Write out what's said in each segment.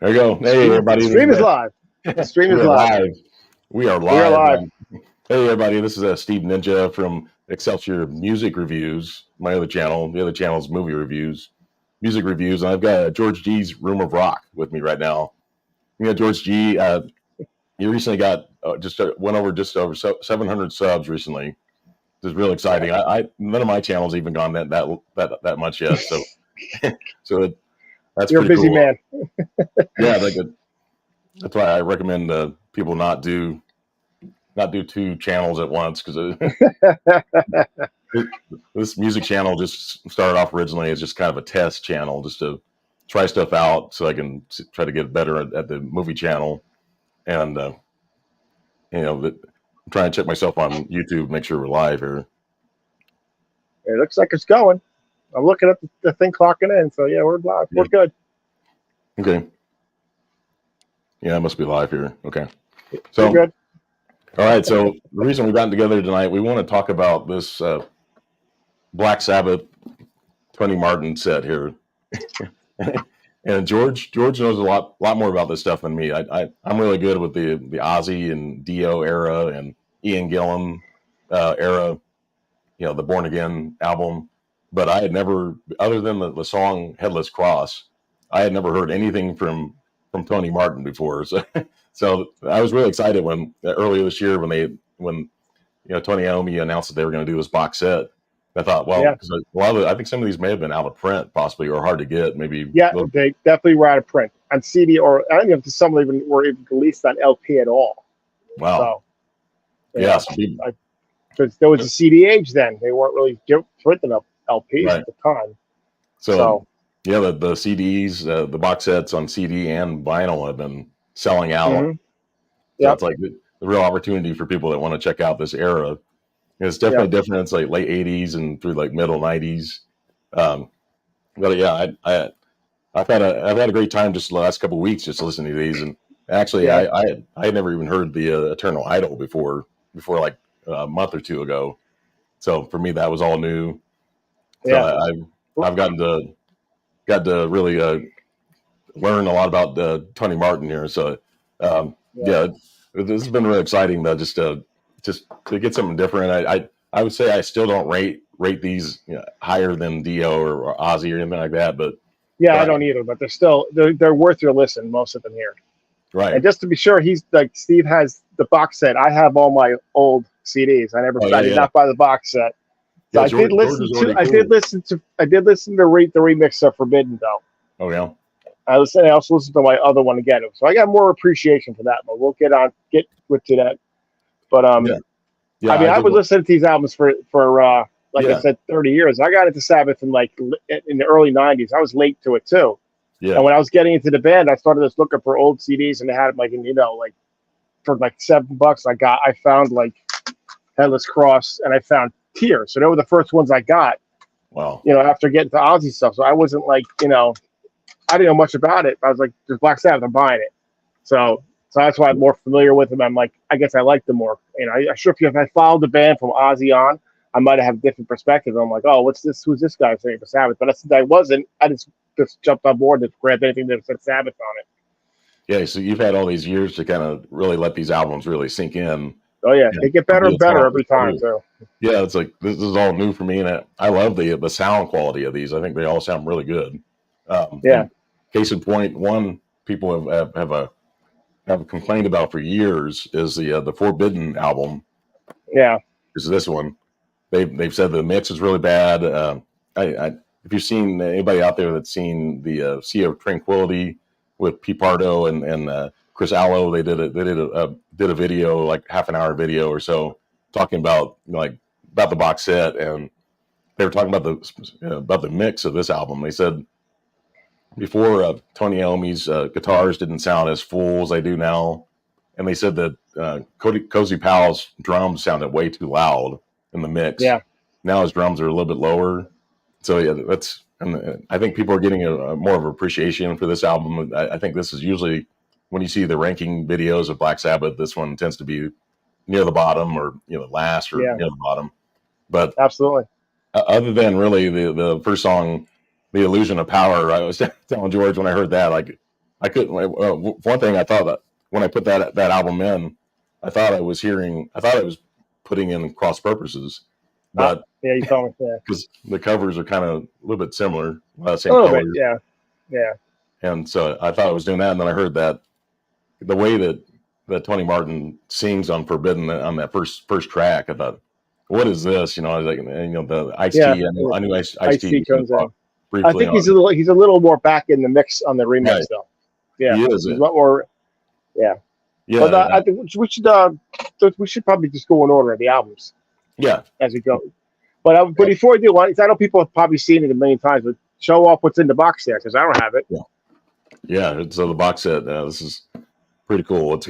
There you go. Hey, The everybody. stream is live. The stream We is are live. live. We are We are live. live. Hey, everybody. This is Steve Ninja from Excelsior Music Reviews, my other channel. The other channel is Movie Reviews, Music Reviews. And I've got George G's Room of Rock with me right now. George G, you recently got went over just over 700 subs recently. It's real exciting. None of my channels even gone that much yet. So, that's You're a pretty busy cool. man. Yeah, that's why I recommend people not do two channels at once, because this music channel just started off originally as just kind of a test channel, just to try stuff out so I can try to get better at the movie channel. And I'm trying to check myself on YouTube, make sure we're live here. It looks like it's going. I'm looking at the thing clocking in. So yeah, we're live. Yeah. We're good. Okay. Yeah, it must be live here. Okay. So we're good. All right. So the reason we've gotten together tonight, we want to talk about this Black Sabbath Tony Martin set here. And George knows a lot more about this stuff than me. I'm really good with the Ozzy and Dio era and Ian Gillan era, the Born Again album. But I had never, other than the song Headless Cross, I had never heard anything from Tony Martin before. So I was really excited when earlier this year when Tony Iommi announced that they were going to do this box set. I thought, well, because I think some of these may have been out of print, possibly, or hard to get. Maybe. Yeah, they definitely were out of print on CD, or I don't know if some were even released on LP at all. Wow. So, yeah, because there was a CD age then. They weren't really printing up LPs at the time. So yeah, the CDs, the box sets on CD and vinyl have been selling out. Mm-hmm. So it's like the real opportunity for people that want to check out this era. It's definitely different. It's like late 80s and through like middle 90s. But yeah, I've had a great time just the last couple of weeks just listening to these. And actually, I had never even heard the Eternal Idol before like a month or two ago. So for me, that was all new. So I've got to really learn a lot about Tony Martin here. So this has been really exciting though, just to get something different. I would say I still don't rate these higher than Dio or Ozzy or anything like that, but I don't either. But they're worth your listen, most of them here. Right. And just to be sure, he's like Steve has the box set. I have all my old CDs. I did not buy the box set. So I did listen to the remix of Forbidden though. Oh yeah. I also listened to my other one again. So I got more appreciation for that, but we'll get to that. But I was listening to these albums for I said, 30 years. I got into Sabbath in the early 90s. I was late to it too. Yeah. And when I was getting into the band, I started just looking for old CDs, and they had them for $7. I found Headless Cross, and I found Tears. So they were the first ones I got. Wow. After getting to Ozzy stuff. So I wasn't I didn't know much about it. I was like, there's Black Sabbath, I'm buying it. So that's why I'm more familiar with them. I'm like, I guess I like them more. I sure if I followed the band from Ozzy on, I might have a different perspective. I'm like, oh, what's this? Who's this guy saying for Sabbath? But since I wasn't, I just jumped on board and grabbed anything that said Sabbath on it. Yeah, so you've had all these years to kind of really let these albums really sink in. Oh yeah, they get better and better every time. So yeah, it's like this is all new for me, and I love the sound quality of these. I think they all sound really good. Case in point, one people have complained about for years is the Forbidden album. Yeah, is this one. They've said the mix is really bad. If you've seen anybody out there that's seen the Sea of Tranquility with P. Pardo and Chris Allo, they did a video, like half an hour video or so, talking about about the box set, and they were talking about the mix of this album. They said before Tony Iommi's guitars didn't sound as full as they do now, and they said that Cozy Powell's drums sounded way too loud in the mix. Yeah. Now his drums are a little bit lower. So yeah, and I think people are getting a more of appreciation for this album. I think this is usually when you see the ranking videos of Black Sabbath, this one tends to be near the bottom or last or near the bottom. But absolutely. Other than really the first song, The Illusion of Power, I was telling George when I heard that, I couldn't. One thing I thought that when I put that album in, I thought I was putting in cross purposes, but Yeah, you told me. Yeah, because the covers are kind of a little bit similar, a same little bit. color, Yeah, yeah, and so I thought I was doing that, and then I heard that the way that Tony Martin sings on Forbidden on that first track, I thought, what is this? You know, I was like, the Ice yeah. T. I knew Ice T Ice-T was going to comes talk in. I briefly think on. he's a little more back in the mix on the remix Right, though. Yeah, he is he's a it. lot more. Yeah, but Yeah, I think we should probably just go in order of the albums yeah, as we go. But before I do, I know people have probably seen it a million times, but show off what's in the box there because I don't have it. yeah, yeah. So the box set, this is pretty cool. This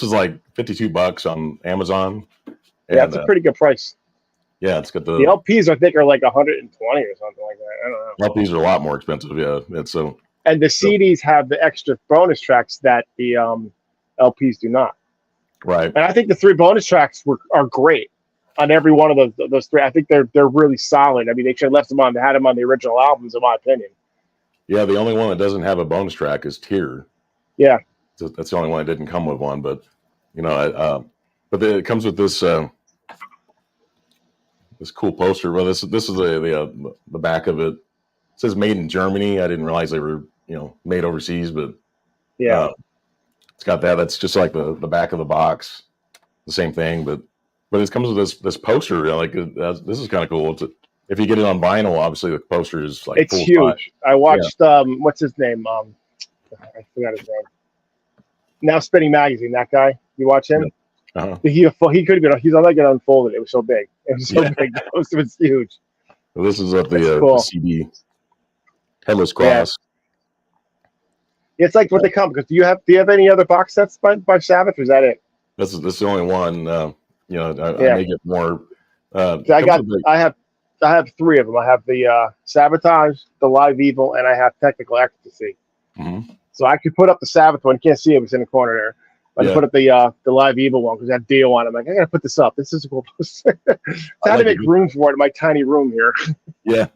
was like $52 on Amazon, Yeah, and it's a pretty good price. yeah, it's got The the LPs I think are like 120 or something like that. I don't know. LPs are a lot more expensive. Yeah, it's And the so CDs have the extra bonus tracks that the LPs do not. right. And I think the 3 bonus tracks are great on every one of those 3. I think they're really solid. I mean, they should have left them on. They had them on the original albums, in my opinion. Yeah, the only one that doesn't have a bonus track is Tear. Yeah, So that's the only one that didn't come with one. But it comes with this this cool poster. Well, this is the back of it. It says "Made in Germany." I didn't realize they were made overseas, but yeah. it's got that. That's just like the back of the box, the same thing. But it comes with this poster. This is kind of cool. If you get it on vinyl, obviously the poster is like It's full huge. size. I watched what's his name? I forgot his name. Now Spinning Magazine. That guy. You watch him? Yeah. Uh-huh. He could have been. He's on like it unfolded. It was so big. It was so big. The poster was huge. Well, this is up cool. the CD. Headless Cross. Yeah. It's like what they come. Because do you have any other box sets by Sabbath? Or is that it? This is the only one. I may get more. I have 3 of them. I have the Sabotage, the Live Evil, and I have Technical Ecstasy. Mm-hmm. So I could put up the Sabbath one. You can't see it; it's in the corner there. I can put up the Live Evil one because that deal on it. I'm like, I gotta put this up. This is a cool poster. I had to make room for it in my tiny room here. Yeah,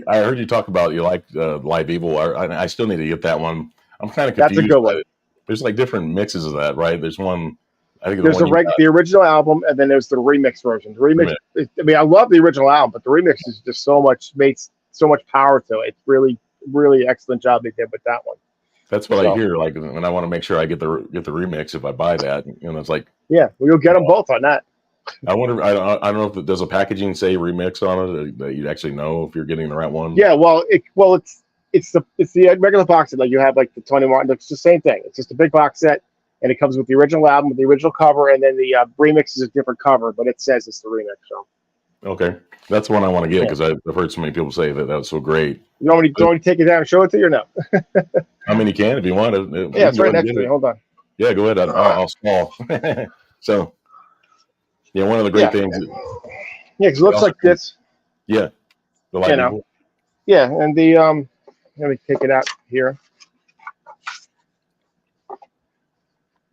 I heard you talk about you like Live Evil. I still need to get that one. I'm kind of confused. That's a good one. There's like different mixes of that, right? There's one. I think there's the original album, and then there's the remix version. The remix. I mean, I love the original album, but the remix is just made so much power to it. It's really, really excellent job they did with that one. That's what I hear. Like, and I want to make sure I get the remix if I buy that. It's like, yeah, we'll get them both on that. I wonder. I don't know if does a packaging say remix on it that you'd actually know if you're getting the right one. Yeah, it's the regular box set. Like you have like the Tony Martin. It's the same thing. It's just a big box set. And it comes with the original album, with the original cover, and then the remix is a different cover, but it says it's the remix. So, okay, that's the one I want to get because I've heard so many people say that was so great. You want me to take it down and show it to you or no? I mean, you can if you want. Yeah, it's right next to me. Hold on. Yeah, go ahead. I'll stall. So, yeah, one of the great things. Yeah, because it looks like this. Yeah, the light. Yeah, and the let me take it out here.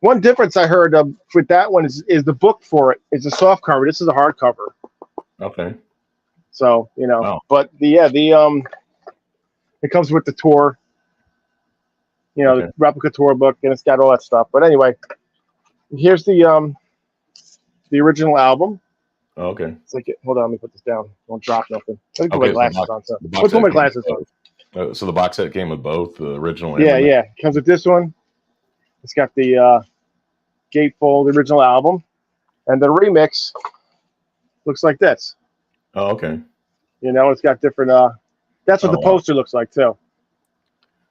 One difference I heard with that one is the book for it is a soft cover. This is a hard cover. Okay. So wow. But it comes with the tour, the replica tour book, and it's got all that stuff. But anyway, here's the original album. Oh, okay. It's like hold on, let me put this down. Don't drop nothing. Let me put my glasses on. So put my glasses on. So the box set came with both the original. And yeah. It comes with this one. It's got the gatefold original album, and the remix looks like this. Oh, okay. It's got different. That's what the poster looks like too.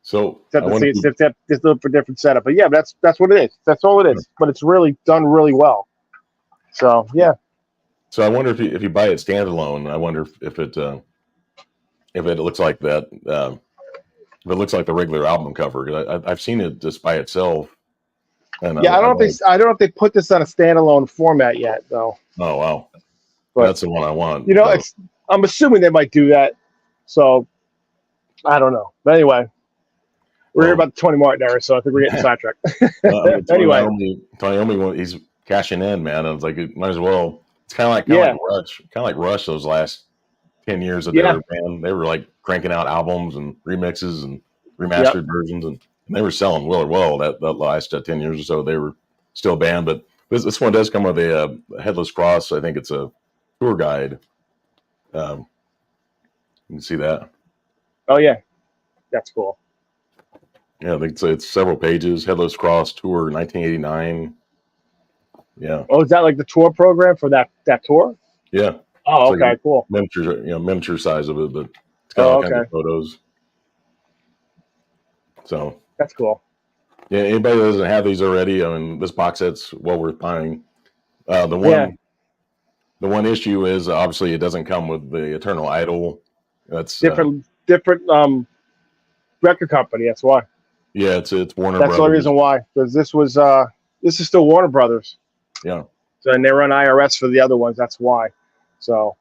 So it's just a different setup, but yeah, that's what it is. That's all it is. But it's really done really well. So yeah. So I wonder if you buy it standalone. I wonder if it looks like that. If it looks like the regular album cover. I've seen it just by itself. And I don't know if they put this on a standalone format yet, though. Oh wow, that's the one I want. I'm assuming they might do that. So I don't know. But anyway, we're here about the Tony Martin era, so I think we're getting sidetracked. Anyway, Tony Iommi, he's cashing in, man. I was like, it might as well. It's kind of like Rush. Those last 10 years of their band, they were like cranking out albums and remixes and. remastered versions, and they were selling well. That last 10 years or so, they were still a band. But this one does come with a Headless Cross. I think it's a tour guide. You can see that. Oh yeah, that's cool. Yeah, I think it's several pages. Headless Cross Tour 1989. Yeah. Oh, is that like the tour program for that tour? Yeah. Oh, It's okay, like cool. miniature size of it, but it's got all kinds of photos. So that's cool. Yeah, anybody that doesn't have these already, I mean, this box set's well worth buying. The one issue is obviously it doesn't come with the Eternal Idol. That's different record company. That's why. Yeah, it's Warner. That's the only reason why, because this is still Warner Brothers. Yeah. So and they run IRS for the other ones. That's why. So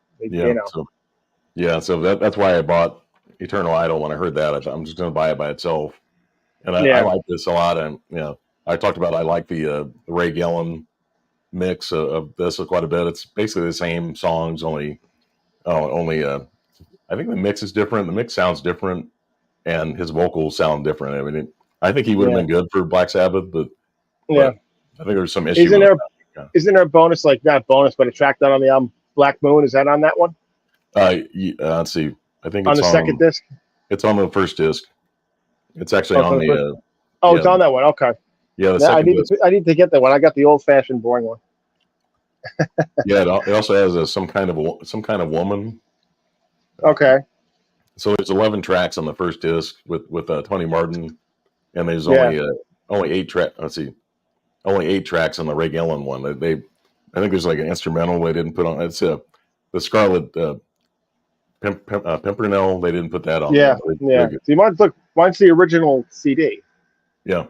so that's why I bought Eternal Idol when I heard that. I'm just going to buy it by itself, and I like this a lot. And I talked about I like the Ray Gillen mix of this quite a bit. It's basically the same songs, only I think the mix is different. The mix sounds different, and his vocals sound different. I mean, I think he would have been good for Black Sabbath, but I think there's some issue. Isn't there a bonus, like not bonus, but a track down on the album Black Moon? Is that on that one? Let's see. I think it's on the second disc. It's on the first disc. It's actually on the. It's on that one. Okay. Yeah, the second disc. I need to get that one. I got the old-fashioned boring one. Yeah, it also has some kind of woman. Okay. So there's 11 tracks on the first disc with Tony Martin, and there's only 8 tracks. Let's see, only 8 tracks on the Ray Gillen one. I think there's like an instrumental they didn't put on. It's the Scarlet Pimpernel. They didn't put that on. Yeah. So you mine's the original CD. Yeah.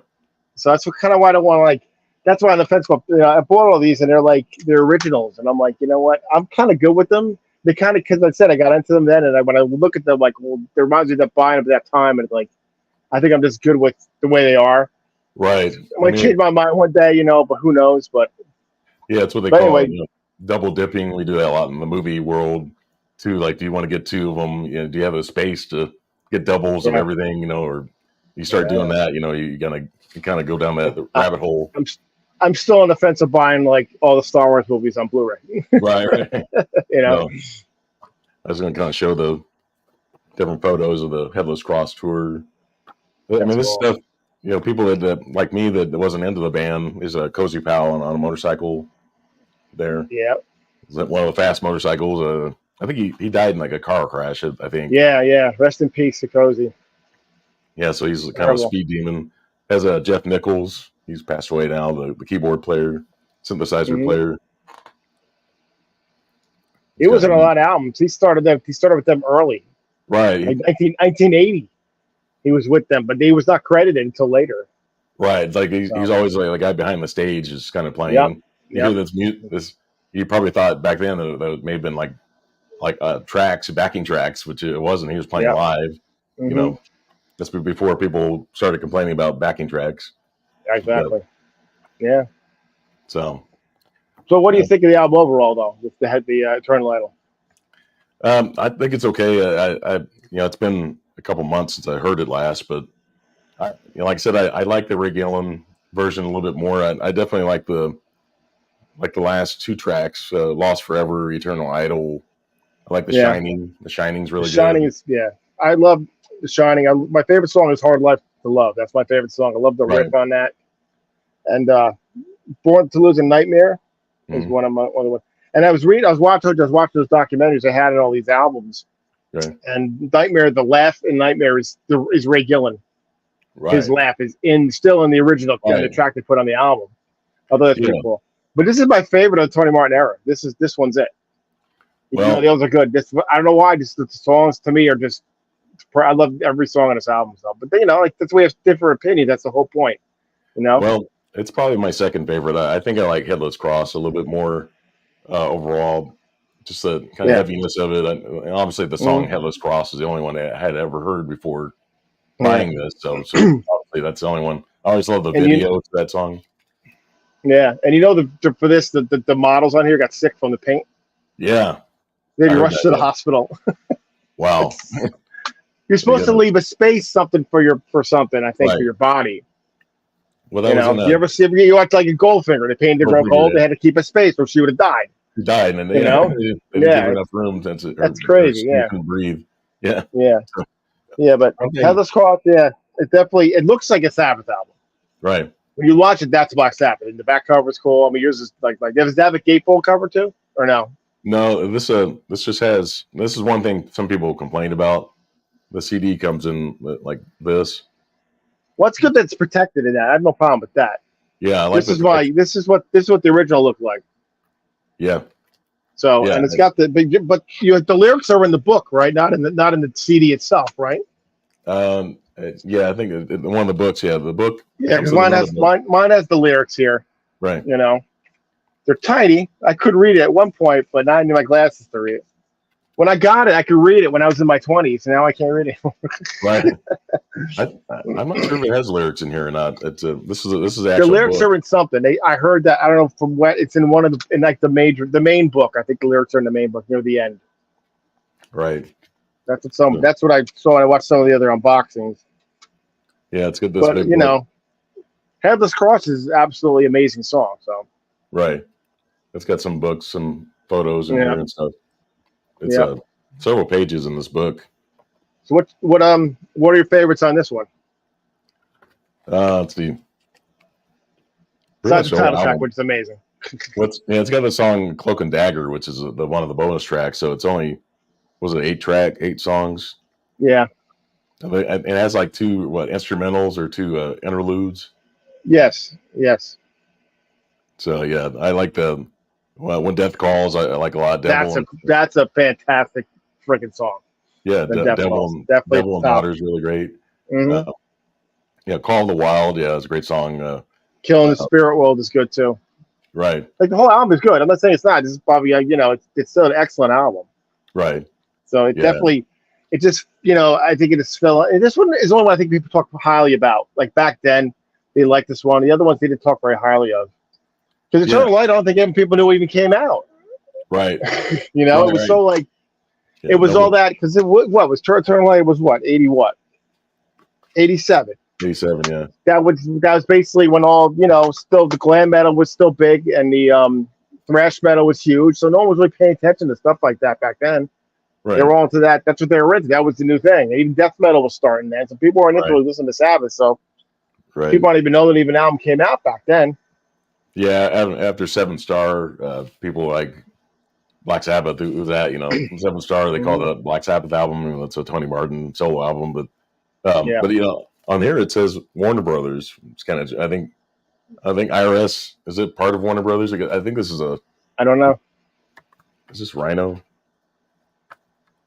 So that's kind of why I don't want to like. That's why on the fence. I bought all these and they're originals, and I'm like, you know what? I'm kind of good with them. They kind of, because I said I got into them then, and when I look at them, like, well, it reminds me of buying them at that time, and like, I think I'm just good with the way they are. Right. I might change my mind one day, but who knows? But yeah, it's what they call it, double dipping. We do that a lot in the movie world too. Like, do you want to get 2 of them? Do you have a space to get doubles of everything? Or you start doing that, you kind of go down that rabbit hole. I'm still on the fence of buying like all the Star Wars movies on Blu-ray. Right. So, I was going to kind of show the different photos of the Headless Cross tour. This stuff, people that like me that wasn't into the band is a Cozy Powell on a motorcycle there. Yeah. Is that one of the fast motorcycles? I think he died in like a car crash, I think. Yeah. Rest in peace to Cozy. Yeah, so he's kind of a speed demon. Has a Jeff Nichols. He's passed away now, the keyboard player, synthesizer player. He was in a lot of albums. He started with them early. Right. Like 1980. He was with them, but he was not credited until later. Right. Like he's always like the guy behind the stage is kind of playing. Yep. You hear this you probably thought back then that it may have been like tracks, backing tracks, which it wasn't. He was playing live. That's before people started complaining about backing tracks. Exactly. Yeah. So what do you think of the album overall, though? With the Eternal Idol. I think it's okay. It's been a couple months since I heard it last, but like I said, I like the Ray Gillen version a little bit more. I definitely like the last 2 tracks, Lost Forever, Eternal Idol. I like The Shining. The Shining's really good. The Shining is I love The Shining. My favorite song is Hard Life to Love. That's my favorite song. I love the riff on that. And Born to Lose a Nightmare is one of the ones. And I was watching those documentaries they had in all these albums. Right. And Nightmare, the laugh in Nightmare is Ray Gillen. Right. His laugh is still in the original the track they put on the album. Although that's pretty cool. But this is my favorite of the Tony Martin era. This one's it. The others are good. I don't know why. Just the songs to me are just. I love every song on this album, but that's we have different opinions. That's the whole point, Well, it's probably my second favorite. I think I like Headless Cross a little bit more overall. Just the kind of heaviness of it. And obviously, the song Headless Cross is the only one I had ever heard before buying this. So obviously, that's the only one. I always love the video to that song. Yeah, and for this, the models on here got sick from the paint. Yeah. They rushed to the hospital. Wow. You're supposed to leave a space something for something. I think for your body. Well, that was in you ever see you watch like a Goldfinger? They painted the girl gold. They had to keep a space, or she would have died. She died, and they didn't give her enough room. That's crazy. She couldn't breathe. Yeah. Yeah, but Headless Cross. Yeah, it looks like a Sabbath album. Right. When you watch it, that's Black Sabbath, and the back cover is cool. I mean, yours is like does that have a gatefold cover too, or no? No, this just has. This is one thing some people complained about. The CD comes in like this. Well, it's good that it's protected in that. I have no problem with that. Yeah, I like this is what the original looked like. Yeah. So and it's got the lyrics are in the book, right? Not in the CD itself, right? Yeah, I think one of the books. Yeah, the book. Yeah, because mine has the lyrics here. Right. They're tiny. I could read it at one point, but not in my glasses to read it. When I got it, I could read it when I was in my 20s, and now I can't read it. Right. I'm not sure if it has lyrics in here or not. This is actually the lyrics are in something. I heard that. I don't know from what it's in one of the main book. I think the lyrics are in the main book near the end. Right. That's what I saw when I watched some of the other unboxings. Yeah, it's good. But Headless Cross is absolutely amazing song. So. Right. It's got some books, some photos in here and stuff. It's several pages in this book. So what are your favorites on this one? Let's see. Besides the title track, which is amazing. It's got the song "Cloak and Dagger," which is one of the bonus tracks. So it's only 8 songs. Yeah. It has like 2 instrumentals or 2 interludes. Yes. So yeah, I like When Death Calls. I like a lot. That's a fantastic freaking song. Yeah, Devil and Daughter is really great. Mm-hmm. Call of the Wild. Yeah, it's a great song. Killing the Spirit World is good too. Right. Like the whole album is good. I'm not saying it's not. This is probably it's still an excellent album. Right. So it definitely, it just I think it is this one is the one I think people talk highly about. Like back then, they liked this one. The other ones they didn't talk very highly of. Because Eternal Light, I don't think even people knew it even came out. Right. It was so like, it was all that because what was Eternal Light was what 80 what 87. 87, yeah. That was basically when all still the glam metal was still big and the thrash metal was huge. So no one was really paying attention to stuff like that back then. Right. They were all into that. That's what they were into. That was the new thing. Even death metal was starting then. So people weren't into listening to Sabbath. So people don't even know that even album came out back then. Yeah, after 7 Star, people like Black Sabbath. Who was that? 7 Star. They call the Black Sabbath album. It's a Tony Martin solo album, but on here it says Warner Brothers. It's kind of I think IRS is it part of Warner Brothers? I think this is I don't know. Is this Rhino?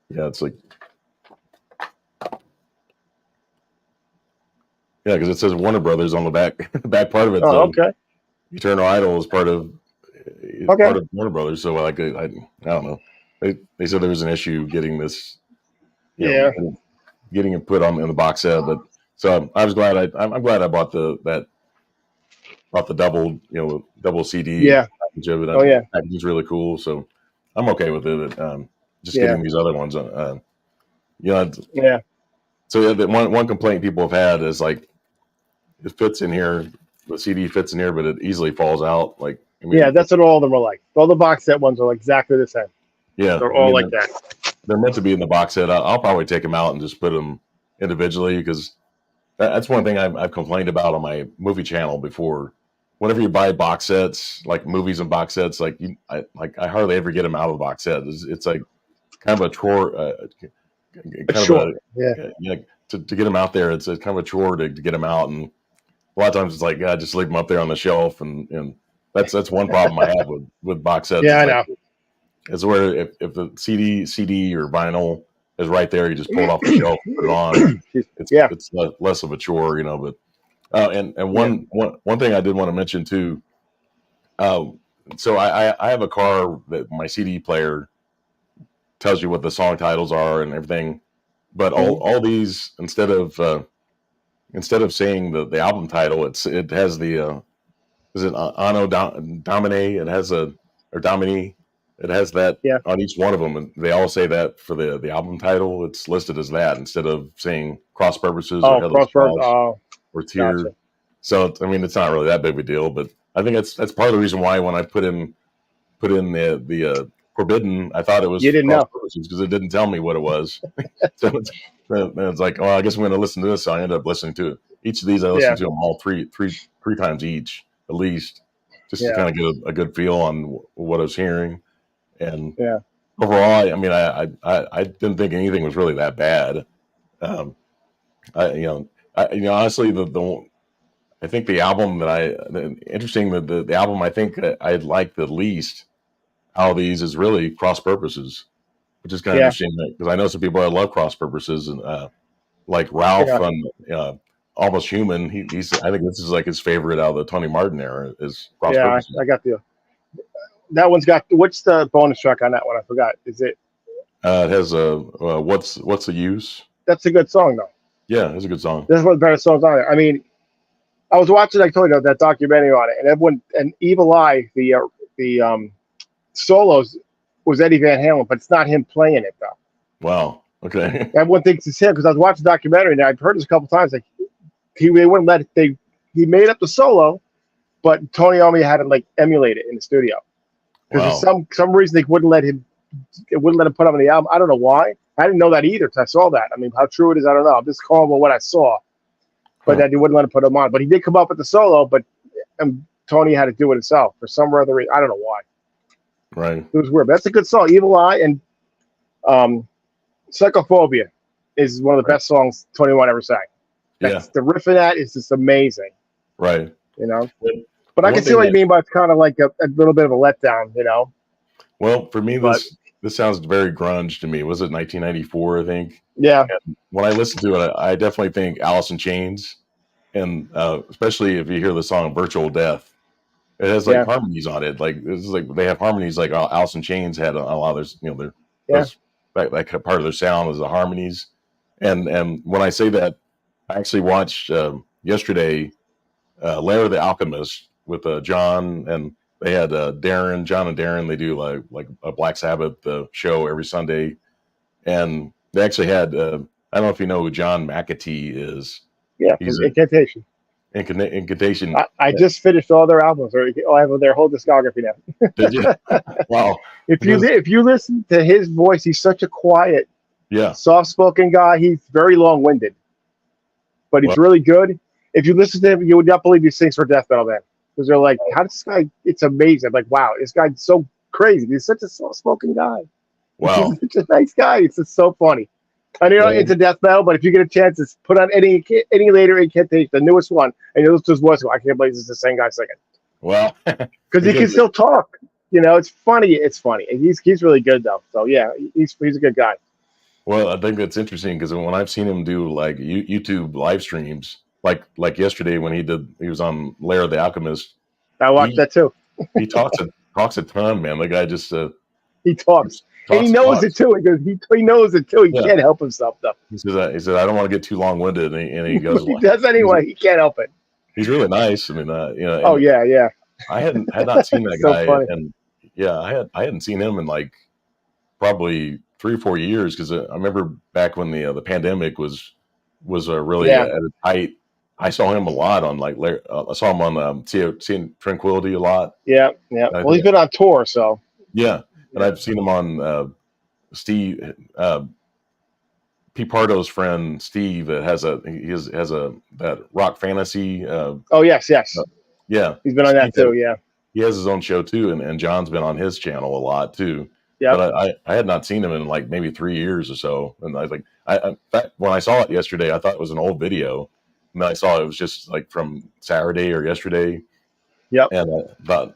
Yeah, it's like because it says Warner Brothers on the back part of it. Oh, okay. Eternal Idol is part of Warner Brothers. So I don't know. They said there was an issue getting this, getting it put on in the box set. But so I was glad I'm glad I bought the double CD. Yeah. Package of it. The package is really cool. So I'm okay with it. Just getting these other ones. Yeah. So the one complaint people have had is like it fits in here. The CD fits in here, but it easily falls out. Like that's what all of them are like. All the box set ones are like exactly the same. Yeah, they're all like that. They're meant to be in the box set. I'll probably take them out and just put them individually because that's one thing I've complained about on my movie channel before. Whenever you buy box sets, like movies and box sets, I hardly ever get them out of the box set. It's like kind of a chore. To get them out there, it's kind of a chore to get them out, and a lot of times it's like, just leave them up there on the shelf, and that's one problem I have with box sets. Yeah, I know. It's where if the CD or vinyl is right there, you just pull it off the shelf, put it on. It's less of a chore, But and one thing I did want to mention too. So I have a car that my CD player tells you what the song titles are and everything, but all these instead of saying the album title, it has the is it Anno Domine? It has or Domini. It has that Yeah. on each one of them, and they all say that for the album title. It's listed as that instead of saying Cross Purposes or Oh, Headless Crossroads. Cross Oh, or gotcha. Tear. So I mean, it's not really that big of a deal, but I think that's part of the reason why when I put in the Forbidden, I thought it was You didn't Cross know. Purposes because it didn't tell me what it was. So it's like, oh, I guess I'm going to listen to this. So I ended up listening to it. Each of these, I listened Yeah. to them all three times each, at least, just to Yeah. kind of get a good feel on what I was hearing. And Yeah. overall, I mean, I didn't think anything was really that bad. Um, honestly, I think the album interesting that the album I think I like the least out of these is really Cross Purposes, which is kind of Yeah. interesting because I know some people that love Cross Purposes and like Ralph Yeah. on Almost Human. He's I think this is like his favorite out of the Tony Martin era is Cross Yeah. Purposes. I got the. That one's got. What's the bonus track on that one? I forgot. Is it? It has a what's the use? That's a good song though. Yeah, it's a good song. That's one of the better songs on there. I mean, I was watching. I told you that documentary on it, and everyone and Evil Eye, the solos was Eddie Van Halen, but it's not him playing it though. Wow. Okay. Everyone thinks it's him because I was watching the documentary and I've heard this a couple times. Like they wouldn't let it. He made up the solo, but Tony Iommi had to like emulate it in the studio because Wow. for some reason they wouldn't let him. It wouldn't let him put on the album. I don't know why. I didn't know that either until I saw that. I mean, how true it is, I don't know. I'm just calling about what I saw, but Huh. that they wouldn't let him put him on. But he did come up with the solo, but Tony had to do it himself for some other reason. I don't know why. Right. It was weird. But that's a good song. Evil Eye and Psychophobia is one of the best songs 21 ever sang. That's the riff of that is just amazing. Right. You know? Well, But I can see what you mean by it's kind of like a little bit of a letdown, you know? Well, for me, this sounds very grunge to me. Was it 1994? I think. Yeah. And when I listen to it, I definitely think Alice in Chains, and especially if you hear the song "Virtual Death," it has like harmonies on it. Like this is like they have harmonies like Alice in Chains had a lot of their those that part of their sound is the harmonies. And when I say that, I actually watched yesterday Lair the Alchemist with John, and they had John and Darren. They do like a Black Sabbath show every Sunday, and they actually had I don't know if you know who John McAtee is. Yeah, He's Incantation. Incantation. I just finished all their albums, or I have their whole discography now. Did you? Wow. If you listen to his voice, he's such a quiet, soft-spoken guy. He's very long-winded, but he's really good. If you listen to him, you would not believe he sings for death metal band because they're like, "How does this guy?" It's amazing. I'm like, wow, this guy's so crazy. He's such a soft-spoken guy. Wow, he's such a nice guy. It's just so funny. I know it's a death metal, but if you get a chance, to put on any later Incantation, the newest one, and you listen to his voice. I can't believe this is the same guy singing. Well, because he can still talk. You know, it's funny. It's funny. He's really good though. So yeah, he's a good guy. Well, I think that's interesting because when I've seen him do like YouTube live streams, like yesterday when he was on Lair of the Alchemist. I watched that too. He talks a ton, man. The guy just he talks. And he knows it too. He goes. He knows it too. He can't help himself though. He said I don't want to get too long winded, and he goes. He does anyway. He can't help it. He's really nice. I mean, Oh yeah. I had not seen that so guy, funny. and I hadn't seen him in like probably 3 or 4 years because I remember back when the pandemic was really at its height. I saw him a lot on I saw him on seeing Tranquility a lot. Yeah. Well, he's been on tour, so and I've seen him on Steve P. Pardo's friend Steve has that Rock Fantasy. Oh yes. Yeah, he's been on that too. Yeah, he has his own show too, and John's been on his channel a lot too. Yeah, but I had not seen him in like maybe 3 years or so, and I was like, in fact, when I saw it yesterday, I thought it was an old video, and then I saw it was just like from Saturday or yesterday. Yep. And I thought,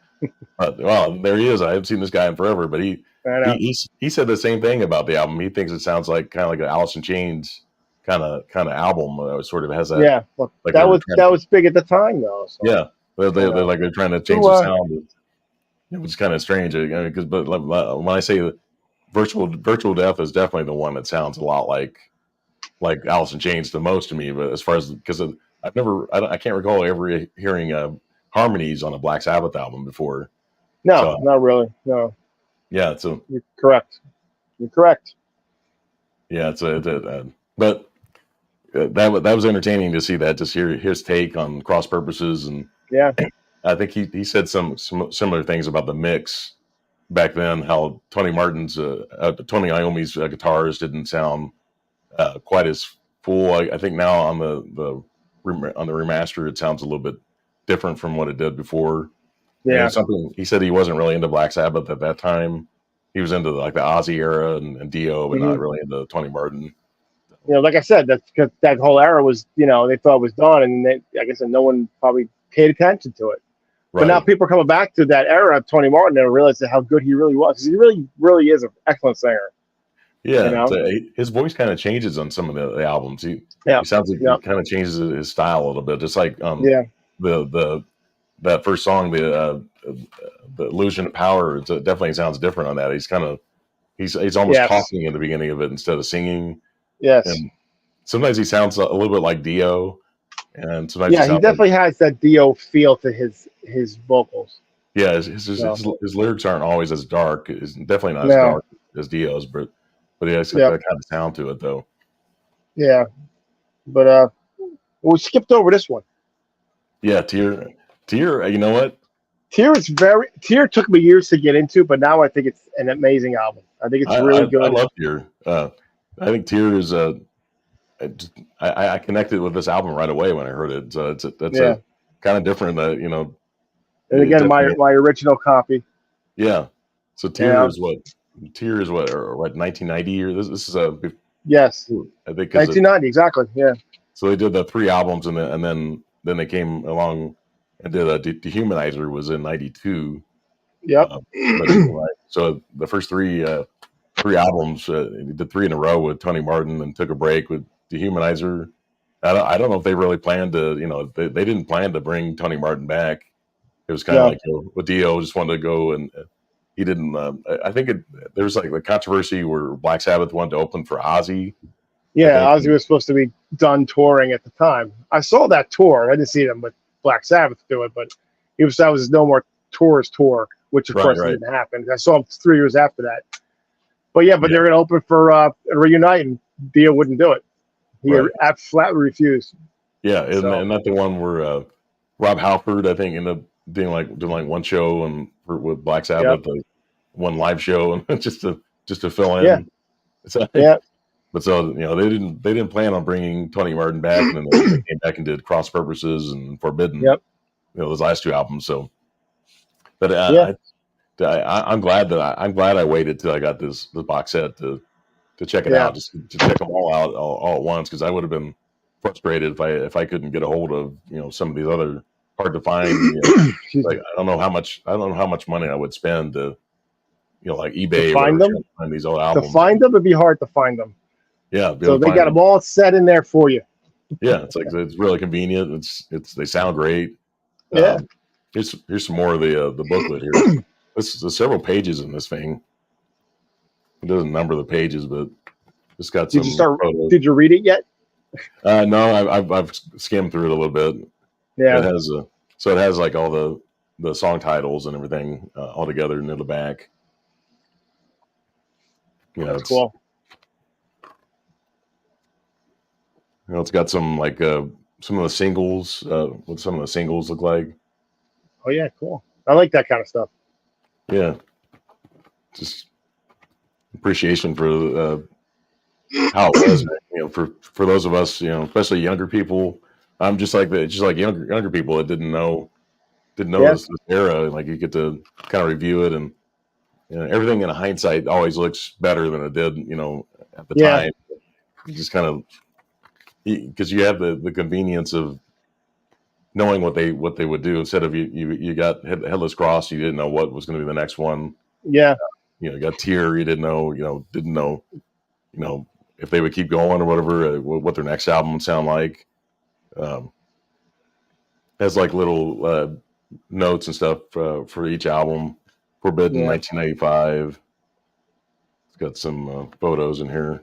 well, there he is. I haven't seen this guy in forever, but he said the same thing about the album. He thinks it sounds like kind of like an Alice in Chains kind of album. It sort of has that. Yeah, well, like that was big at the time though. So. Yeah, they're trying to change the sound. It was kind of strange because, but when I say virtual death is definitely the one that sounds a lot like Alice in Chains the most to me. But as far as because I can't recall ever hearing harmonies on a Black Sabbath album before. No, not really. No. Yeah, so You're correct. You're correct. yeah, but that was entertaining to see that, just hear his take on cross purposes, and Yeah. I think he said some similar things about the mix back then. How Tony Iommi's guitars didn't sound quite as full. I think now on on the remaster, it sounds a little bit different from what it did before. And it Yeah. was something he said he wasn't really into Black Sabbath at that time. He was into like the Ozzy era and Dio, but not Hmm. really into Tony Martin. Like I said, that's because that whole era was, they thought it was done, and like I said, no one probably paid attention to it. But now Right. people are coming back to that era of Tony Martin and realize how good he really was. He really, really is an excellent singer. You Yeah. know. So his voice kind of changes on some of the albums. Yeah. He sounds like Yeah. he kind of changes his style a little bit, just like Yeah. the that first song, the illusion of power. It definitely sounds different on that. He's almost Yes. talking in the beginning of it instead of singing, Yes. and sometimes he sounds a little bit like Dio, and sometimes he Yeah. He sounds like, definitely has that Dio feel to his vocals. yeah, So his lyrics aren't always as dark. It's definitely not as no. dark as Dio's, but he has that Yep. kind of sound to it, though. Yeah. But we skipped over this one. Yeah, Tear. You know what? Tear took me years to get into, but now I think it's an amazing album. I think it's really I good. love Tear. I think Tear is I connected with this album right away when I heard it. So that's Yeah. a kind of different. And It again, my definitely, my original copy. yeah. So Yeah. Tear is what 1990, or this is Yes. I think because 1990, exactly. Yeah. so they did the three albums, and then they came along and did Dehumanizer was in '92. Yep. But anyway, so the first three albums, he did three in a row with Tony Martin, and took a break with Dehumanizer. I don't know if they really planned to, they didn't plan to bring Tony Martin back. It was kind of No. like, with Dio just wanted to go, and he didn't. I think there was like the controversy where Black Sabbath wanted to open for Ozzy, I Yeah. think. Ozzy was supposed to be done touring at the time. I saw that tour. I didn't see them with Black Sabbath do it, but that was his No More Tours tour, which of Right, course right. didn't happen. I saw him 3 years after that. But yeah, Yeah, they're going to open for Reunite, and Dio wouldn't do it. He right. flatly refused. Yeah, So and not the one where Rob Halford, I think, ended up doing like one show with Black yep. Sabbath, like one live show, and just to fill Yeah. in. So, Yeah. but so they didn't plan on bringing Tony Martin back, and then they came back and did Cross Purposes and Forbidden, Yep. those last two albums. So, but Yeah. I'm glad I'm glad I waited till I got this box set to check it Yeah. out, just to check them all out all at once, because I would have been frustrated if I couldn't get a hold of some of these other hard to find. Excuse Like me. I don't know how much money I would spend to like To eBay or whatever, find trying them, to find these old albums. it'd be hard to find them. Yeah, be able So to they find got them. them all set in there for you. Yeah, it's really convenient. They sound great. Yeah. Here's some more of the booklet here. There's several pages in this thing. It doesn't number the pages, but it's got Did you some start? photos. Did you read it yet? No, I've skimmed through it a little bit. Yeah. It has like all the song titles and everything all together near the back. That's It's cool. it's got some like some of the singles, what some of the singles look like. Oh yeah, cool. I like that kind of stuff. Yeah, just appreciation for how it was. For those of us, especially younger people. I'm just like younger people that didn't know Yeah. this era. Like, you get to kind of review it, and everything in hindsight always looks better than it did, at the Yeah. time. You just kind of, because you have the convenience of knowing what they would do, instead of you got Headless Cross, you didn't know what was going to be the next one. Yeah. You got Tear, you didn't know if they would keep going or whatever, what their next album would sound like. Um, has like little notes and stuff for each album. Forbidden, Yeah. 1995. It's got some photos in here.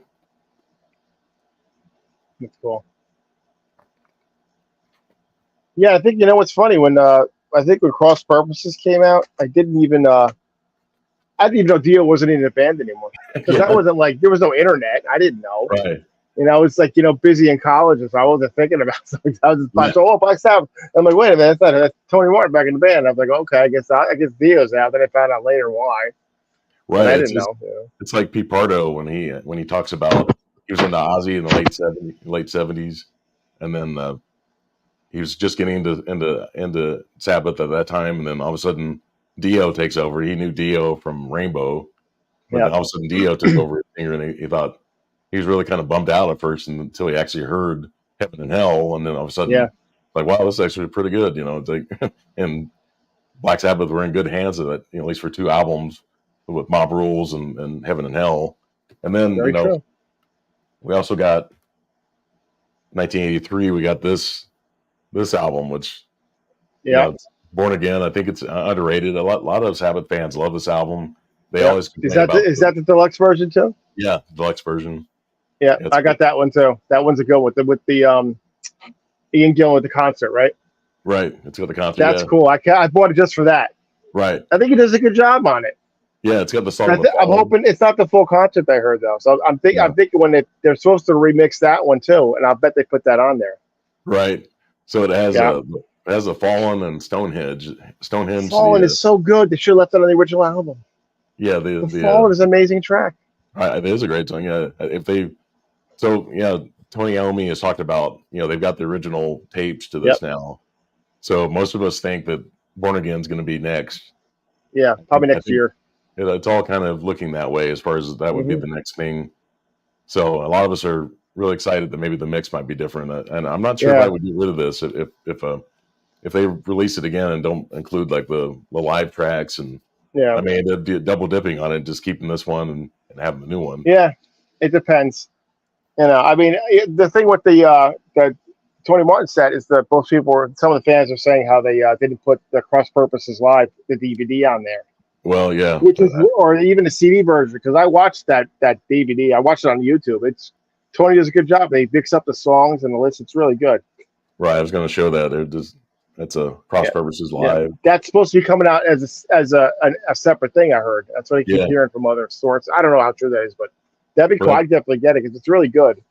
That's cool. Yeah, I think what's funny when I think when Cross Purposes came out, I didn't even I didn't even know Dio wasn't in the band anymore because that Yeah, wasn't like there was no internet. I didn't know. right. I was like, busy in college, and so I wasn't thinking about something. I was Yeah, just so, Black Sabbath. I'm like, wait a minute, that's Tony Martin back in the band. I was like, okay, I guess Dio's out. Then I found out later why, but right. I It's didn't just know. it's like Pete Pardo when he talks about he was into Ozzy in the late 70s, and then he was just getting into Sabbath at that time, and then all of a sudden Dio takes over. He knew Dio from Rainbow, but Yeah, then all of a sudden Dio took over his singer, and he thought he was really kind of bummed out at first, and until he actually heard Heaven and Hell, and then all of a yeah, sudden, like, wow, this is actually pretty good, It's like, and Black Sabbath were in good hands of it, at least for 2 albums with Mob Rules and Heaven and Hell, and then very true. we also got 1983. We got this album, which Yeah, it's Born Again. I think it's underrated. A lot of Sabbath fans love this album. They yeah. always Is complain that about the deluxe version too? deluxe version. Yeah, Yeah, it's I got that one too. That one's a good one with the Ian Gillan with the concert, right? right. It's got the concert. That's Yeah, cool. I bought it just for that. right. I think he does a good job on it. Yeah, it's got the song I'm "The Fall." hoping it's not the full concert I heard though. So I'm No, thinking when they're supposed to remix that one too, and I'll bet they put that on there. right. So Yeah, it has a Fallen and Stonehenge. Stonehenge. Fallen is so good. They should have left that on the original album. The The Fallen is an amazing track. it is a great song. Yeah, if they Tony Iommi has talked about they've got the original tapes to Yep. this now. So most of us think that Born Again is going to be next. Yeah, probably I next think year. it's all kind of looking that way as far as that would be Hmm. the next thing. So a lot of us are really excited that maybe the mix might be different. And I'm not sure if I Yeah, would get rid of this if they release it again and don't include like the live tracks. And yeah, I mean, they'd be double dipping on it, just keeping this one and having the new one. yeah. It depends. I mean, the thing with the Tony Martin set is that some of the fans are saying how they didn't put the Cross Purposes Live, the DVD on there, Well, yeah, which is, or even the CD version, because I watched that DVD. I watched it on YouTube. Tony does a good job. They mix up the songs and the list. It's really good. right. I was going to show that. That's a Cross Yeah, Purposes yeah. Live. That's supposed to be coming out as a separate thing. I heard. That's what I keep Yeah, hearing from other sources. I don't know how true that is, but that'd be cool. right. I definitely get it because it's really good.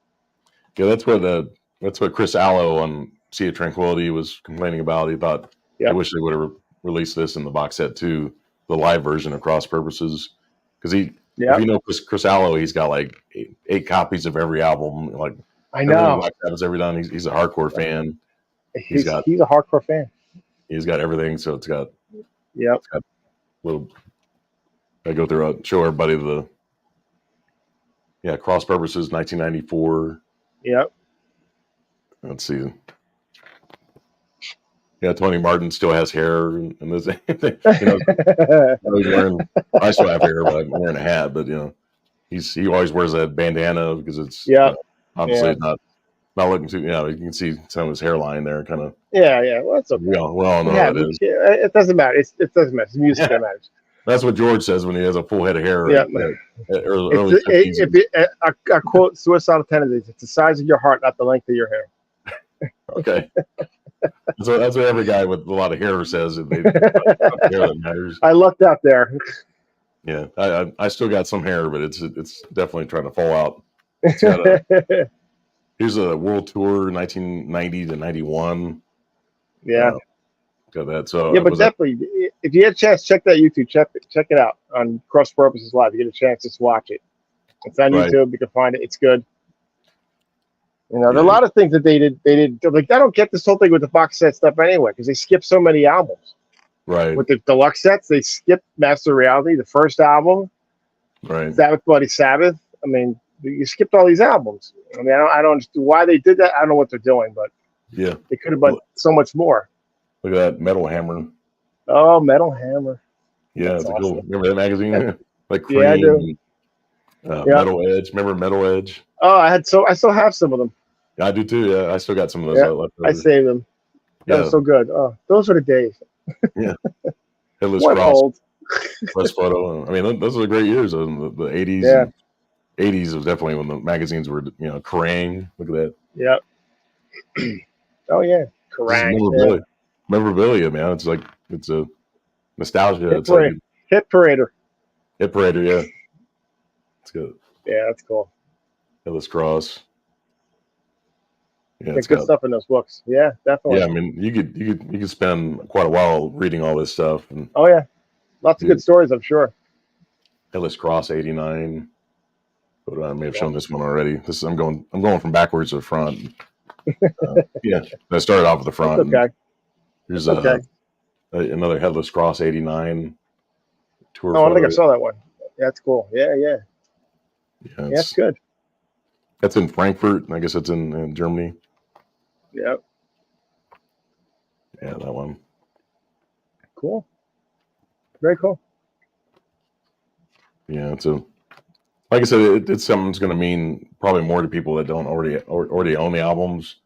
Yeah, that's what Chris Allo on Sea of Tranquility was complaining about. He thought he Yep. wished they would have released this in the box set too, the live version of Cross Purposes, because if Yep. you know Chris Allo, he's got like eight copies of every album, like I everything know. Black Sabbath's ever done. He's a hardcore fan. He's got He's a hardcore fan. he's got everything, so it's got Yep. little. I go through show everybody Cross Purposes 1994. Yep. Let's see. Yeah, Tony Martin still has hair, and this, he's wearing. I still have hair, but I'm wearing a hat. But he always wears that bandana because it's Yep. obviously Yeah. it's not looking too. You can see some of his hairline there, kind of. Yeah. Yeah. Well, that's okay. We all know Yeah, how it is. it doesn't matter. It doesn't matter. It's music that matters. That's what George says when he has a full head of hair. Yeah. Early 50s. I quote suicidal tendencies. It's the size of your heart, not the length of your hair. Okay. So that's what every guy with a lot of hair says. Hair that matters. I lucked out there. Yeah, I still got some hair, but it's definitely trying to fall out. It's got here's a world tour 1990 to 91. Yeah. Got that. So Yeah, but definitely, if you get a chance, check that YouTube. Check it out on Cross Purposes Live. You get a chance, just watch it. It's on Right. YouTube. You can find it. It's good. There are a lot of things that they did. Like, I don't get this whole thing with the box set stuff anyway, because they skip so many albums. Right. With the deluxe sets, they skipped Master Reality, the first album, Right. Sabbath Bloody Sabbath. I mean, you skipped all these albums. I mean, I don't understand why they did that. I don't know what they're doing, but Yeah. they could have done so much more. Look at that Metal Hammer. Oh, Metal Hammer. Yeah, That's it's awesome. cool. Remember that magazine? Like Cream. Yeah, I do. And, Yeah. Metal Edge. Remember Metal Edge? Oh, I still have some of them. Yeah, I do too. Yeah, I still got some of those. Yeah, left I over. saved them. That Yeah. was so good. Oh, those were the days. Yeah. Headless What Cross. old? Press photo. I mean, those are the great years of the 80s. Yeah. And 80s was definitely when the magazines were, Kerrang. Look at that. Yep. Oh yeah, This is correct. memorabilia, man. It's a nostalgia. Hit It's like Hit Parader. Hit Parader, yeah. It's good. Yeah, that's cool. Headless Cross. Yeah, Yeah, it's good got. stuff in those books. Yeah, definitely. Yeah, I mean, you could spend quite a while reading all this stuff, and Oh yeah, lots of good you, stories, I'm sure. Headless Cross '89. But I may have Yeah, shown this one already. This I'm going from backwards to the front. Yeah, I started off at the that's front, and okay. here's That's okay. another Headless Cross '89 tour Oh, I don't think I photo. saw that one. Yeah, that's cool. Yeah, yeah, Yeah, yeah, that's good. that's in Frankfurt. I guess it's in Germany. Yeah, Yeah, that one. cool. Very cool. Yeah, it's a like I said, it's something that's going to mean probably more to people that don't already own the albums.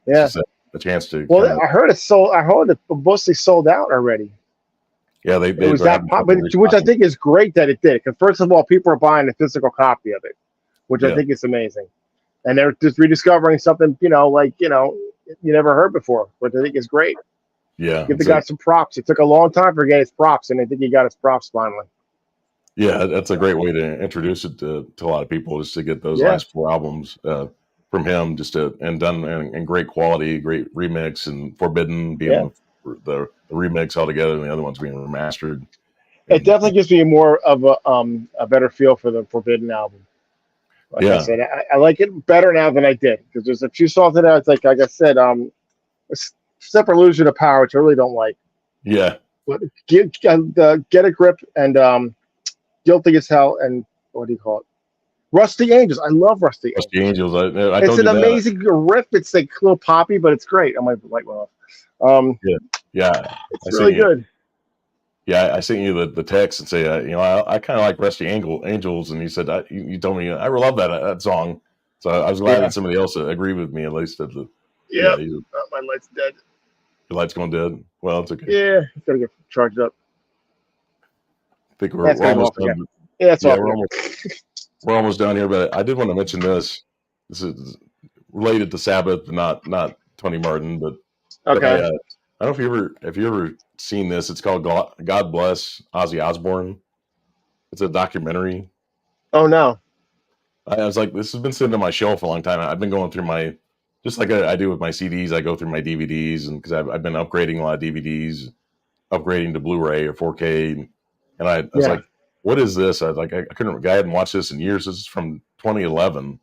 It's Yeah. just a chance to Well, kind of I heard it sold. I heard it mostly sold out already. yeah It was they're that having pop, trouble which I restocking. think is great that it did. Because first of all, people are buying a physical copy of it, which I Yeah, think is amazing, and they're just rediscovering something you never heard before, which I think is great. yeah, Give the guy some props. It took a long time for getting his props, and I think he got his props finally. that's a great way to introduce it to a lot of people, just to get those Yeah, last four albums from him, and done in great quality, great remix, and Forbidden being yeah. the remix altogether, and the other ones being remastered. It And definitely gives me more of a better feel for the Forbidden album. Like I yeah, said, I like it better now than I did because there's a few songs that it's like I said, Separate Illusion of Power, which I really don't like. yeah, But Get a Grip and Guilty as Hell and what do you call it? Rusty Angels. I love Rusty Rusty Angels. Angels. I It's told an you that. amazing riff. It's like a little poppy, but it's great. I might light one off. Yeah, yeah. I It's sent really you. good. Yeah, I sent you the text and say, I kind of like Rusty Angels, and you said you told me I love that song. So I was glad Yeah. that somebody else agreed with me at least. That Yeah. yeah, My light's dead. your light's going dead. Well, it's okay. Yeah. It's gotta get charged up. I think That's we're gonna go almost off again. done. Yeah, it's Yeah, off again. we're almost done here. But I did want to mention this. This is related to Sabbath, but not Tony Martin. But Okay. I don't know if you ever seen this. It's called God Bless Ozzy Osbourne. It's a documentary. Oh no. I was like, this has been sitting on my shelf for a long time. I've been going through just like I do with my CDs. I go through my DVDs, and because I've been upgrading a lot of DVDs, upgrading to Blu-ray or 4K, and I was Yeah. like, what is this? I was like, I couldn't. I hadn't watched this in years. This is from 2011,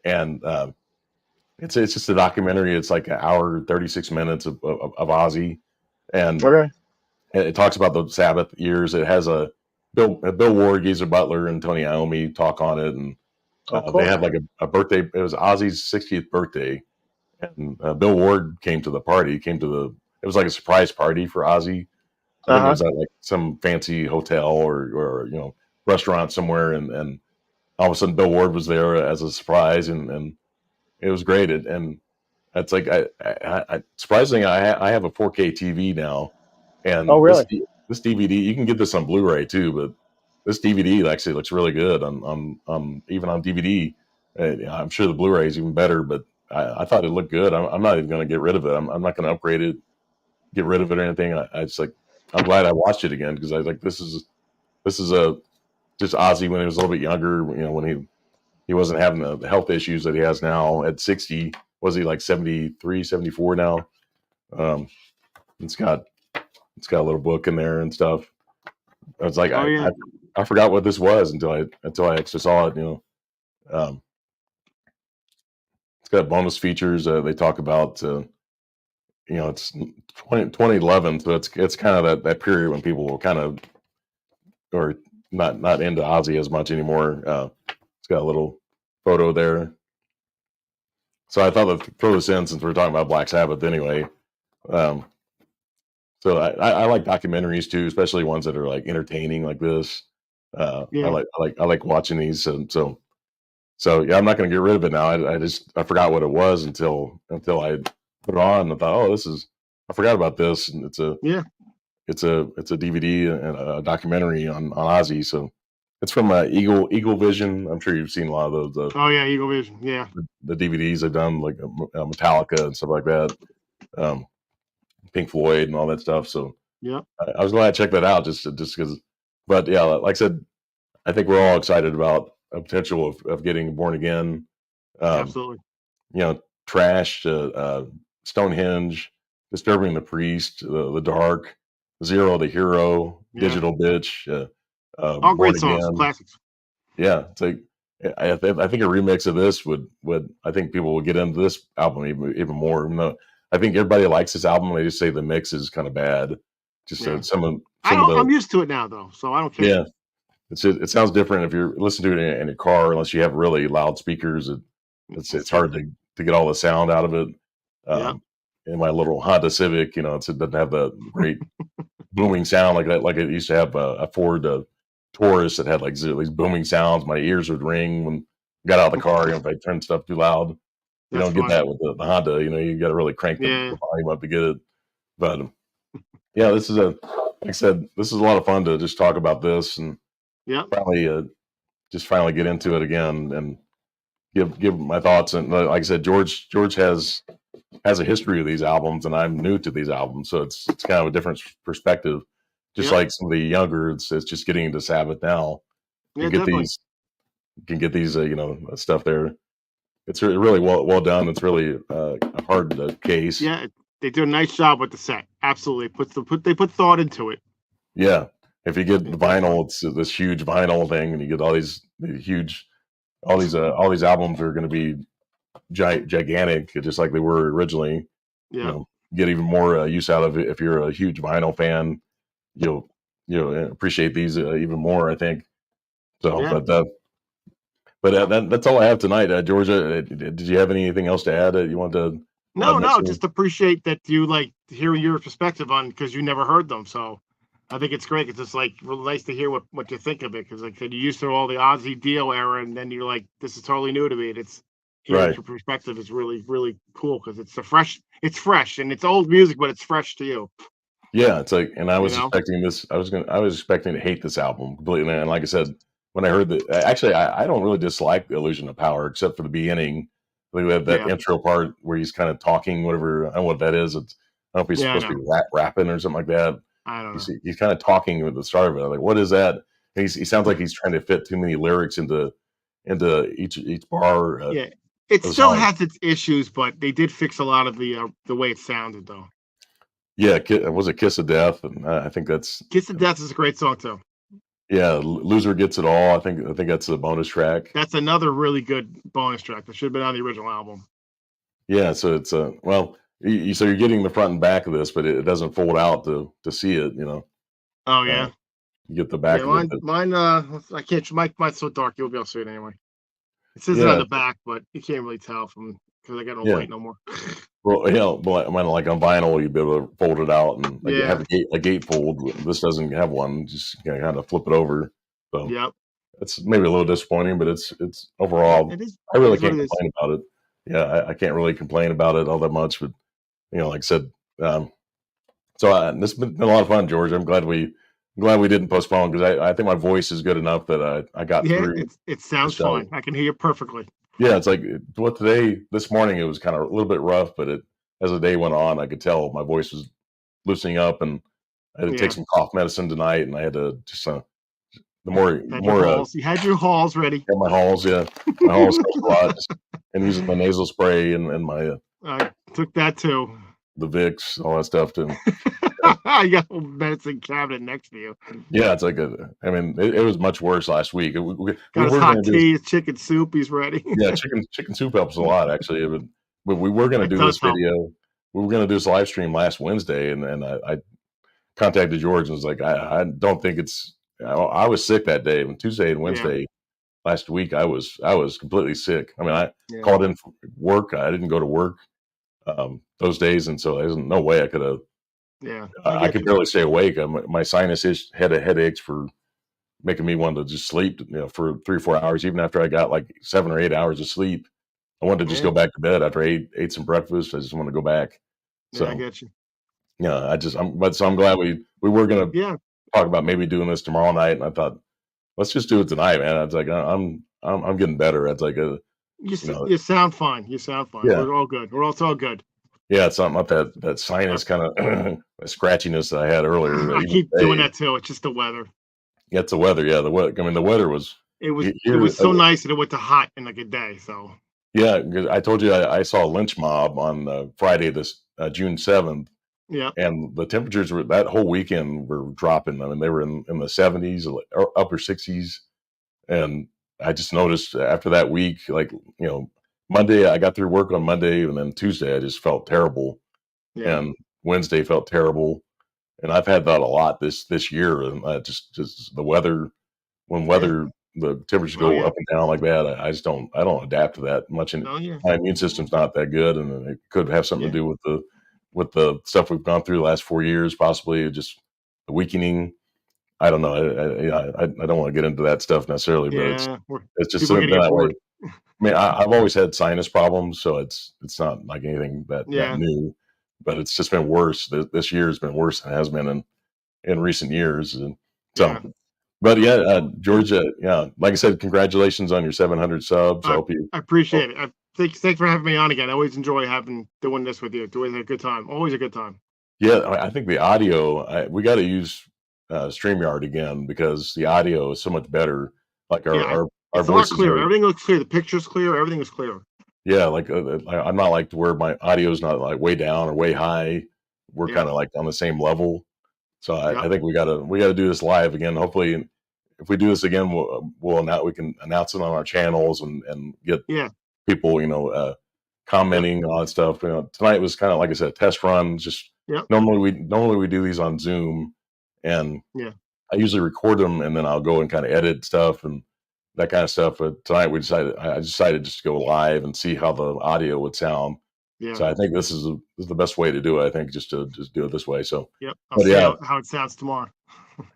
and it's just a documentary. It's like an hour 36 minutes of Ozzy, and Okay. it talks about the Sabbath years. It has a Bill Ward, Geezer Butler, and Tony Iommi talk on it, and Oh they cool. had like a birthday. It was Ozzy's 60th birthday, and Bill Ward came to the party. He came to it was like a surprise party for Ozzy. I think it Uh-huh. was at like some fancy hotel or restaurant somewhere, and all of a sudden Bill Ward was there as a surprise, and it was great. And it's like surprisingly, I have a 4K TV now, Oh and really? this DVD, you can get this on Blu-ray too, but this DVD actually looks really good on even on DVD. I'm sure the Blu-ray is even better, but I thought it looked good. I'm not even going to get rid of it. I'm not going to upgrade it, get rid of it or anything. I just like I'm glad I watched it again because I was like this is a just Ozzy when he was a little bit younger. When he wasn't having the health issues that he has now at 60. Was he like 73, 74 now? Um, it's got it's got a little book in there and stuff. I was like, Oh yeah. I forgot what this was until I actually saw it. Um, it's got bonus features. They talk about it's 2011, so it's kind of that period when people were kind of or not into Ozzy as much anymore. It's got a little photo there. So I thought to throw this in since we're talking about Black Sabbath anyway. Um, so I like documentaries too, especially ones that are like entertaining like this. Yeah. I like watching these. So yeah, I'm not going to get rid of it now. I forgot what it was until I put it on and I thought, I forgot about this, and Yeah. it's a DVD and a documentary on Ozzy. So it's from Eagle Vision. I'm sure you've seen a lot of those Oh yeah. Eagle Vision. Yeah. the DVDs they've done like Metallica and stuff like that, um, Pink Floyd and all that stuff. So Yep. I was glad I checked that out just because. But yeah, like I said, I think we're all excited about a potential of getting born again. Um, Absolutely. you know, Trash, Stonehenge, Disturbing the Priest, The Dark, Zero the Hero, Yeah. Digital Bitch, All Born great songs, Again. classics. Yeah, it's like I think a remix of this would I think people would get into this album even more. Even though I think everybody likes this album, they just say the mix is kind of bad. Just Yeah. some of the I'm used to it now though, so I don't care. yeah. It sounds different if you're listening to it in your car, unless you have really loud speakers. It's That's hard true. to get all the sound out of it. Yeah. In my little Honda Civic, it doesn't have the great booming sound like that, like it used to have a Ford Taurus that had like these booming sounds. My ears would ring when I got out of the car. If I turned stuff too loud, you That's don't get funny. that with the Honda. You got to really crank the Yeah. volume up to get it. But yeah, like I said, this is a lot of fun to just talk about this and Yep. finally finally get into it again and give my thoughts. And like I said, George has a history of these albums, and I'm new to these albums, so it's kind of a different perspective. Just Yep. like some of the younger, it's just getting into Sabbath now. Yeah, You get definitely. these, stuff there. It's really well done. It's really a hard case. Yeah, they do a nice job with the set. Absolutely. They put thought into it. Yeah, if you get the That's fun. vinyl, it's this huge vinyl thing, and you get all these huge, all these albums are going to be gigantic, just like they were originally. You Yeah. know, get even more use out of it if you're a huge vinyl fan. You'll appreciate these even more, I think. So, Yeah. that's all I have tonight, Georgia. Did you have anything else to add that you want to No, mention? just appreciate that you like hearing your perspective on because you never heard them. So I think it's great. It's just like really nice to hear what you think of it because like I said, you used to all the Ozzy Dio era, and then you're like, this is totally new to me. And it's hearing Right. your perspective is really really cool because it's fresh and it's old music, but it's fresh to you. Yeah, it's like, and I You was know? expecting this. I was expecting to hate this album completely. And like I said, when I heard that, actually, I don't really dislike the Illusion of Power except for the beginning. Like that Yeah, intro part where he's kind of talking, whatever. I don't know what that is. I don't know if he's yeah, I supposed to know. be rapping or something like that. I don't know. He's kind of talking at the start of it. I'm like, what is that? And he sounds like he's trying to fit too many lyrics into each bar Yeah, it of the still song. has its issues, but they did fix a lot of the way it sounded though. Yeah, was it Kiss of Death? And I think that's Kiss of Death is a great song too. yeah. Loser Gets It All. I think that's a bonus track. That's another really good bonus track that should have been on the original album. Yeah, so it's well, so you're getting the front and back of this, but it doesn't fold out to see it. Oh Uh, yeah, you get the yeah. back of it, but Mine. I can't. Mine's so dark you'll be able to see it anyway. It says it on yeah, the back, but you can't really tell from because I got no yeah. light no more. Well, I mean, like on vinyl, you'd be able to fold it out and like have Yeah. a gatefold. This doesn't have one. Just kind of flip it over. So Yep. it's maybe a little disappointing, but it's Yeah. overall, It is. I It really is what can't it is. complain about it. Yeah, I can't really complain about it all that much. But like I said, um, so this has been a lot of fun, George. I'm glad we didn't postpone because I think my voice is good enough that I got Yeah. through It the sounds show. fine. I can hear you perfectly. Yeah, it's like this morning it was kind of a little bit rough, but as the day went on, I could tell my voice was loosening up, and I had to take Yeah. some cough medicine tonight, and I had to just the more Had your halls. You had your halls ready. yeah, my halls, yeah, my halls helped a lot, and using my nasal spray and my I took that too. the Vicks, all that stuff too. I got a medicine cabinet next to you. Yeah, it's like I mean, it was much worse last week. We Got his were going hot to do tea, his chicken soup. He's ready. yeah, chicken soup helps a lot actually. But we were going to It do this does help. video. We were going to do this live stream last Wednesday, and I contacted George and was like, I don't think it's. I was sick that day. On Tuesday and Yeah. Wednesday last week, I was completely sick. I mean, I Yeah. called in for work. I didn't go to work those days, and so there's no way I could have. Yeah. I could barely stay awake. My sinus had a headaches for making me want to just sleep, for 3 or 4 hours, even after I got like 7 or 8 hours of sleep. I wanted to just Yeah. go back to bed after I ate some breakfast. I just want to go back. Yeah, I So get you. yeah, I'm glad we were gonna Yeah. talk about maybe doing this tomorrow night, and I thought let's just do it tonight, man. I was like, I'm getting better. It's like You sound fine. You sound fine. yeah, We're all good. It's all good. yeah, it's something about that Yep. sinus kind of scratchiness that I had earlier, I even keep doing today. that too. It's just the weather. Yeah, it's the weather. Yeah, the weather. I mean, the weather was It here. was so nice and it went to hot in like a day. So Yeah, 'cause I told you I saw a lynch mob on Friday, this June 7th, yeah, and the temperatures were that whole weekend were dropping. I mean, they were in the 70s or upper 60s, and I just noticed after that week, like Monday, I got through work on Monday, and then Tuesday I just felt terrible, yeah, and Wednesday felt terrible, and I've had that a lot this year, and just the weather when yeah. the temperatures Oh go yeah. up and down like that, I just don't adapt to that much, and Oh yeah. my immune system's not that good, and it could have something Yeah. to do with the stuff we've gone through the last 4 years, possibly just the weakening. I don't know. I don't want to get into that stuff necessarily, but Yeah. it's just People are been gonna get that way. bored. I mean, I've always had sinus problems, so it's not like anything that Yeah. new, but it's just been worse. This year has been worse than it has been in recent years, and so. Yeah. But yeah, Yeah. Georgia, yeah, like I said, congratulations on your 700 subs. I I hope you. I Oh, appreciate it. Thanks for having me on again. I always enjoy doing this with you. It's always a good time. Always a good time. yeah, I think the audio, we got to use StreamYard again because the audio is so much better. Like Yeah. our It's a lot voices clearer. are, Everything looks clear. The picture's clear. Everything is clear. yeah, like I'm not like to where my audio is not like way down or way high. We're Yeah. kind of like on the same level. So Yeah. I think we gotta do this live again. Hopefully, if we do this again, we can announce it on our channels and get Yeah. people, Yep. commenting on stuff. Tonight was kind of like I said, test run. Just Yep. normally we do these on Zoom, and Yeah. I usually record them and then I'll go and kind of edit stuff and that kind of stuff. But tonight I decided just to go live and see how the audio would sound. Yeah. So I think this is the best way to do it. I think just to just do it this way. So, Yep. I'll but see yeah, how it sounds tomorrow.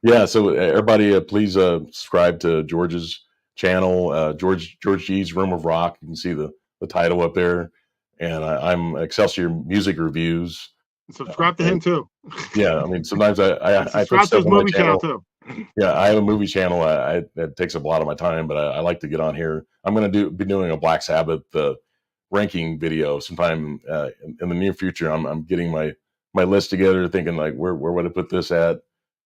yeah. So everybody, please subscribe to George's channel, George G's Room of Rock. You can see the title up there, and I'm Excelsior Music Reviews. Subscribe to him And too. yeah, I mean sometimes And I put subscribe to stuff his on my movie channel channel. too. Yeah, I have a movie channel. That takes up a lot of my time, but I like to get on here. I'm going to be doing a Black Sabbath ranking video sometime in the near future. I'm getting my list together, thinking like where would I put this at?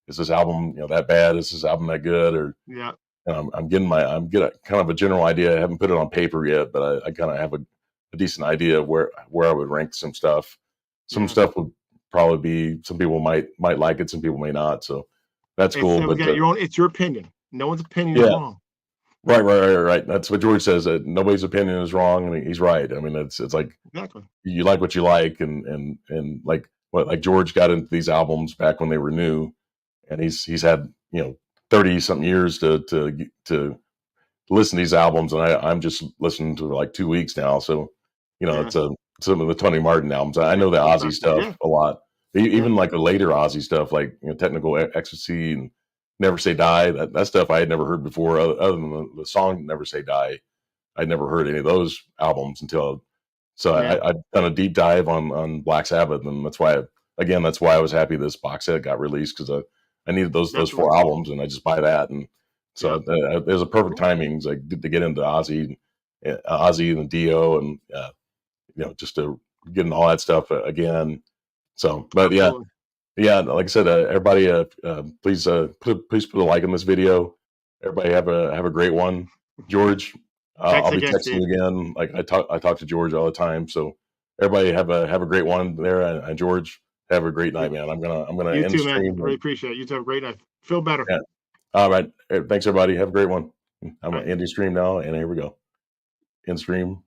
Is this album that bad? Is this album that good? Or Yeah. I'm getting kind of a general idea. I haven't put it on paper yet, but I kind of have a decent idea of where I would rank some stuff. Some Yeah. stuff would probably be some people might like it, some people may not. So that's It's cool. But again your own. It's your opinion. No one's opinion is yeah, wrong. right. That's what George says. That nobody's opinion is wrong, and he's right. I mean, it's like Exactly. you like what you like, and like George got into these albums back when they were new, and he's had 30 something years to listen to these albums, and I'm just listening to like 2 weeks now. So Yeah. it's some of the Tony Martin albums. I know the Ozzy Exactly. stuff Yeah. a lot, Yeah. even like the later Ozzy stuff, like Technical Ecstasy and Never Say Die. That stuff I had never heard before, other than the song Never Say Die. I'd never heard any of those albums until so Yeah. I've done a deep dive on Black Sabbath, and that's why I was happy this box set got released because I needed those Definitely. four albums, and I just buy that, and so Yep. there's a perfect Cool. timing to get into Ozzy and Dio, and just to get into all that stuff again. So, but yeah, Absolutely. yeah, like I said, everybody, please please put a like on this video. Everybody have a great one, George. Thanks I'll be again, texting Steve. you again. Like I talk to George all the time. So everybody have a great one there, and George have a great Yeah. night, man. I'm gonna You end the too, man. stream. I really appreciate it. You too have a great night. Feel better. Yeah. All right. Thanks everybody. Have a great one. I'm All gonna right. end the stream now, and here we go. End stream.